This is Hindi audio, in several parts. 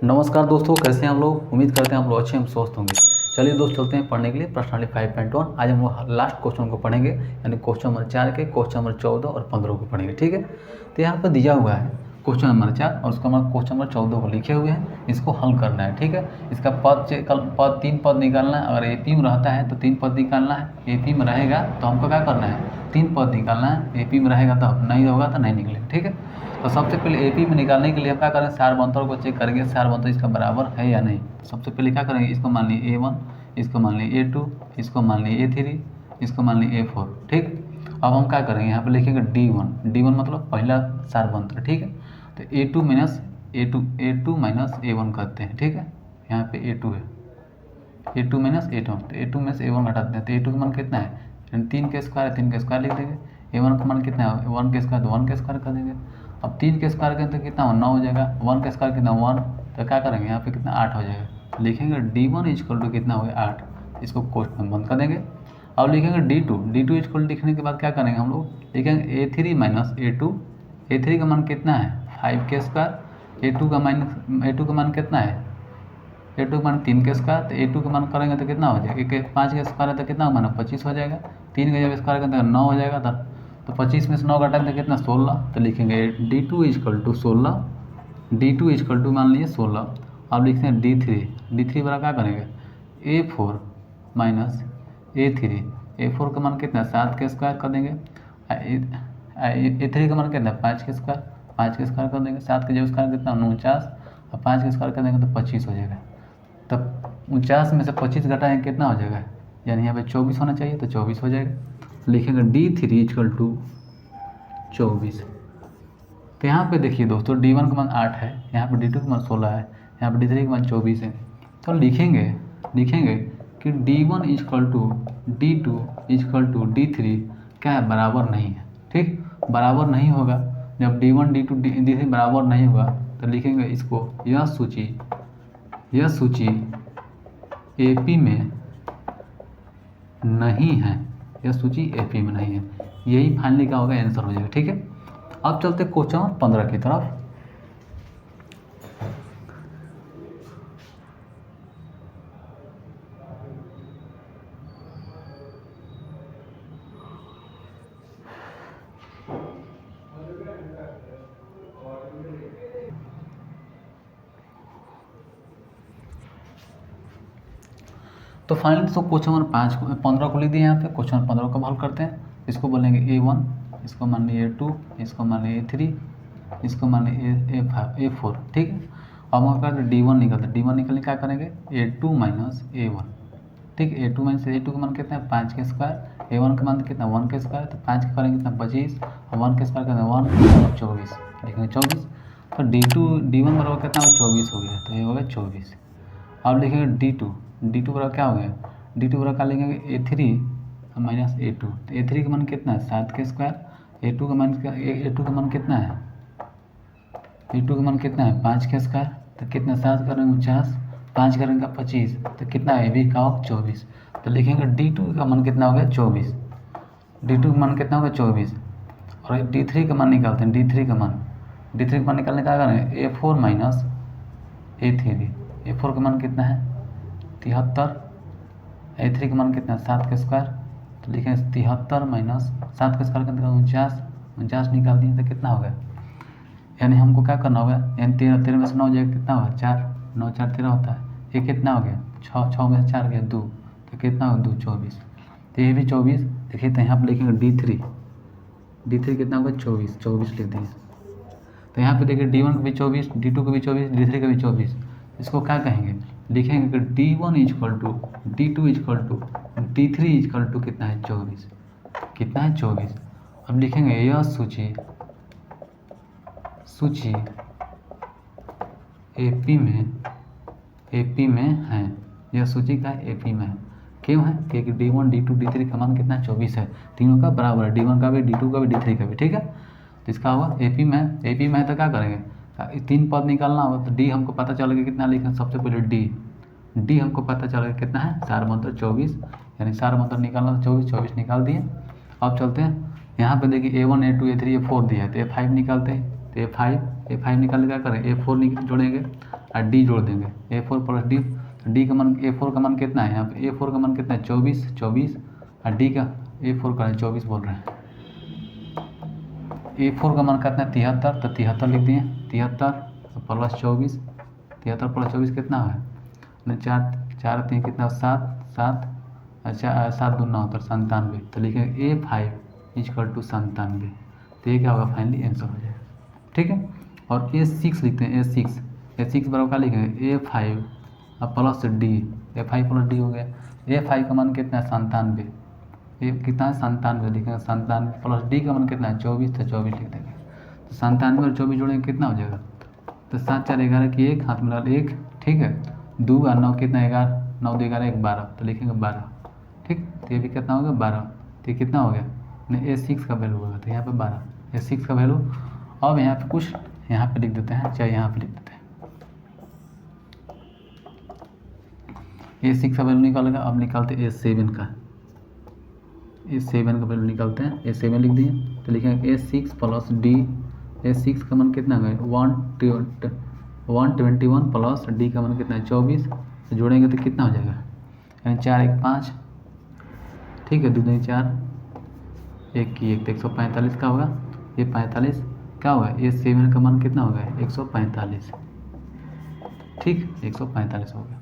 नमस्कार दोस्तों, कैसे हैं हम लोग। उम्मीद करते हैं हम लोग अच्छे हम स्वस्थ होंगे। चलिए दोस्त, चलते हैं पढ़ने के लिए प्रश्नावली 5.1। आज हम लोग लास्ट क्वेश्चन को पढ़ेंगे, यानी क्वेश्चन नंबर 4 के क्वेश्चन नंबर 14 और 15 को पढ़ेंगे। ठीक है, तो यहाँ पर दिया हुआ है क्वेश्चन नंबर 4 और उसका हमारा क्वेश्चन नंबर 14 को लिखे हुए हैं। इसको हल करना है। ठीक है, इसका पद 3 पद निकालना है। अगर एपी में रहता है तो 3 पद निकालना है। एपी में रहेगा तो हमको क्या करना है, 3 पद निकालना है। एपी में रहेगा तो नहीं होगा तो नहीं निकलेगा। ठीक है, तो सबसे पहले एपी में निकालने के लिए हम क्या करेंगे, सारबंतर को चेक करेंगे, सारबंतर इसका बराबर है या नहीं। सबसे पहले क्या करेंगे, इसको मान लीजिए A1, इसको मान लीजिए A2, इसको मान लीजिए A3, इसको मान लीजिए A4। ठीक, अब हम क्या करेंगे, यहाँ पे लिखेंगे D1 मतलब पहला सारबंतर। ठीक है, तो A2 माइनस A1 करते हैं। ठीक है, यहाँ पे A2 है, A2 माइनस A1, तो A2 में से A1 घटाते हैं तो A2 का मान कितना है, 3 के स्क्वायर है, 3 का स्क्वायर लिख देंगे। A1 का मान कितना है, 1 के स्क्वायर तो 1 के स्क्वायर कर देंगे। अब 3 के स्क्वायर करें तो कितना हो, 9 हो जाएगा। 1 का स्क्वायर कितना, 1, तो क्या करेंगे यहाँ पे कितना, 8 हो जाएगा। लिखेंगे D1 इक्वल टू कितना हो गया, 8। इसको कोष्टक में बंद कर देंगे। अब लिखेंगे D2 इक्वल लिखने के बाद क्या करेंगे हम लोग, लिखेंगे A3 माइनस A2। A3 का मान कितना है, 5 के स्क्वायर। A2 का मान कितना है, A2 का मान 3 के स्क्वायर, तो A2 का मान करेंगे तो कितना हो जाएगा, 5 का स्क्वायर है तो कितना मान 25 हो जाएगा। 3 का जब स्क्वायर करेंगे तो 9 हो जाएगा। तो 25 में से 9 घटाएंगे तो कितना, 16। तो लिखेंगे D2 equal to 16। D2 equal to मान लीजिए 16। अब लिखते हैं D3 बड़ा क्या करेंगे, A4 माइनस A3। A4 का मान कितना है, 7 के स्क्वायर कर देंगे। A3 का मान कितना है, 5 के स्क्वायर, 5 के स्क्वायर कर देंगे। 7 के जब स्क्वायर कितना, 49, और 5 के स्क्वायर कर देंगे तो 25 हो जाएगा। तब 49 में से 25 घटाएंगे कितना हो जाएगा, यानी यहाँ पे 24 होना चाहिए, तो 24 हो जाएगा। लिखेंगे D3 इक्वल टू 24। तो यहाँ पे देखिए दोस्तों, D1 का मान 8 है, यहाँ पे D2 का मान 16 है, यहाँ पे D3 का मान 24 है। तो लिखेंगे कि D1 equal to D2 equal to D3 क्या है, बराबर नहीं है। ठीक, बराबर नहीं होगा। जब D1 D2 D3 बराबर नहीं होगा तो लिखेंगे इसको, यह सूची एपी में नहीं है, यह सूची एपी में नहीं है। यही फाइनली क्या होगा, आंसर हो जाएगा। ठीक है, अब चलते क्वेश्चन नंबर 15 की तरफ। तो फाइनली तो क्वेश्चन नंबर 15 को लिख दिए। यहाँ पे क्वेश्चन नंबर 15 को हल करते हैं। इसको बोलेंगे A1, इसको मान लीजिए A2, इसको मान लीजिए A3, इसको मान लीजिए A4। ठीक है, अब हम करते D1 निकलते हैं। D1 निकलने क्या करेंगे, A2 माइनस A1। ठीक है, A2 माइनस A2 का मान कितना है, 5 के स्क्वायर। A1 का मान कितना, 1 के स्क्वायर, तो 5 के करेंगे कितना, 25, और 1 के स्क्वायर कितना, 1, 24, लिखेंगे 24। तो D1 बराबर कितना हो, 24 हो गया, तो ये हो गया 24। अब लिखेंगे D2 बराबर क्या हो गया, D2 बराबर क्या लिखेंगे, A3 माइनस A2। तो A3 का मान कितना है, 7 के स्क्वायर। A2 का मान कितना है, A2 का मान कितना है, 5 के स्क्वायर, तो कितना, 7 करेंगे 49, 5 करेंगे 25, तो कितना है, भी का 24। तो लिखेंगे D2 का मान कितना हो गया, 24। D2 का मान कितना होगा, 24। और D3 का मान निकालते हैं। D3 का मान निकालने का करेंगे, A4 माइनस A3। A4 का मान कितना है, 73। A3 का मान कितना है, 7 के स्क्वायर, तो लिखेंगे 73 माइनस 7 के स्क्वायर कितना, 49 निकाल दिए तो कितना हो गया, यानी हमको क्या करना होगा, यानी 13 में से 9 जाएगा कितना होगा, 4, 9 4 13 होता है। ये कितना हो गया, 6 में से 4 गया 2, तो कितना होगा 2, 24। तो ये भी 24। देखिए तो यहाँ पर लिखेंगे D3 कितना होगा, 24 लिख दिए। तो यहाँ पे देखिए D1 का भी 24, D2 का भी 24, D3 का भी 24। इसको क्या कहेंगे, लिखेंगे कि D1 equal to D2 equal to D3 equal to कितना है, 24। कितना है, 24। अब लिखेंगे यह सूची एपी में है। यह सूची का एपी में है, क्यों है, क्योंकि D1 D2 D3 का मान कितना, 24 है। तीनों का बराबर है, D1 का भी, D2 का भी, D3 का भी। ठीक है, तो इसका होगा एपी में है तो क्या करेंगे, 3 पद निकालना होगा। तो D हमको पता चलेगा कितना लिखा, सबसे पहले D हमको पता चलेगा कितना है, सारबंतर 24, यानी सारबंतर निकालना तो 24 निकाल दिए। अब चलते हैं यहाँ पे देखिए A1 A2 A3 A4 दिया है, तो A5 निकालते हैं। तो A5 निकालने क्या करें, A4 जोड़ेंगे। और डी जोड़ देंगे, A4 प्लस डी, डी का मान A4 का मान कितना है यहाँ पे, A4 का मान कितना है 24 और डी का A4 का 24 बोल रहे हैं, A4 का मान कितना है 73, तो 73 लिख दिए, 73 प्लस 24, 73 प्लस 24 कितना है, 4 3 कितना 7, अच्छा 7 दूना होता है 97, तो लिखेंगे A5 इक्वल टू 97, तो ये क्या होगा फाइनली आंसर हो जाएगा। ठीक है, और A6 लिखते हैं, A6 बराबर क्या लिखेंगे A5 plus D, A5 plus D हो गया, A5 का मान कितना है 97, ये कितना है 97 लिखेंगे, 97 प्लस डी का मान कितना है 24, तो 24 लिख देंगे, तो 97 और 24 जोड़ेंगे कितना हो जाएगा, तो 7 4 11 की 1 हाथ में डाल 1, ठीक है, 2 और 9 कितना 11, 9 2 11 1 12, तो लिखेंगे 12, ठीक, तो ये भी कितना हो गया 12, तो ये कितना हो गया नहीं A6 का वैल्यू होगा, तो यहाँ पे 12 A6 का वैल्यू। अब यहाँ पे कुछ यहाँ पे लिख देते हैं, चाहे यहाँ पे लिख देते हैं, A6 का वैल्यू निकालेगा। अब निकालते हैं A7 का, A7 का वैल्यू निकालते हैं, A7 लिख दिए, तो लिखेंगे A6 प्लस डी, A6 का मान कितना है 121 प्लस डी का मान कितना है 24, तो जोड़ेंगे तो कितना हो जाएगा, यानी 4 1 5, ठीक है, 2 2 4 1 की 1, तो 145 का होगा, ये 45 क्या होगा, A7 का मान कितना होगा 145, ठीक 145 हो गया।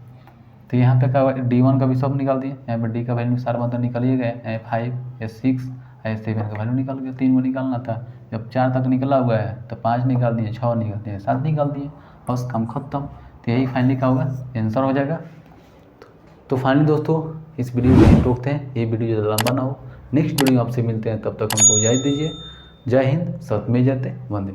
तो यहाँ पे क्या होगा D1 का भी सब निकाल दिए, यहाँ पे डी का वैल्यू सारा मतलब निकालिए गए, A5 A6 A7 का वैल्यू निकाल गया, 3 को निकालना था, जब 4 तक निकला हुआ है तो 5 निकाल दिए, 6 निकाल दिए, 7 निकाल दिए, बस काम खत्म। तो यही फाइनली क्या होगा आंसर हो जाएगा। तो फाइनली दोस्तों इस वीडियो को यहीं रोकते हैं, ये वीडियो ज़्यादा लंबा ना हो, नेक्स्ट वीडियो आपसे मिलते हैं, तब तक हमको इजाज़त दीजिए। जय हिंद, सत में जयते, वंदे।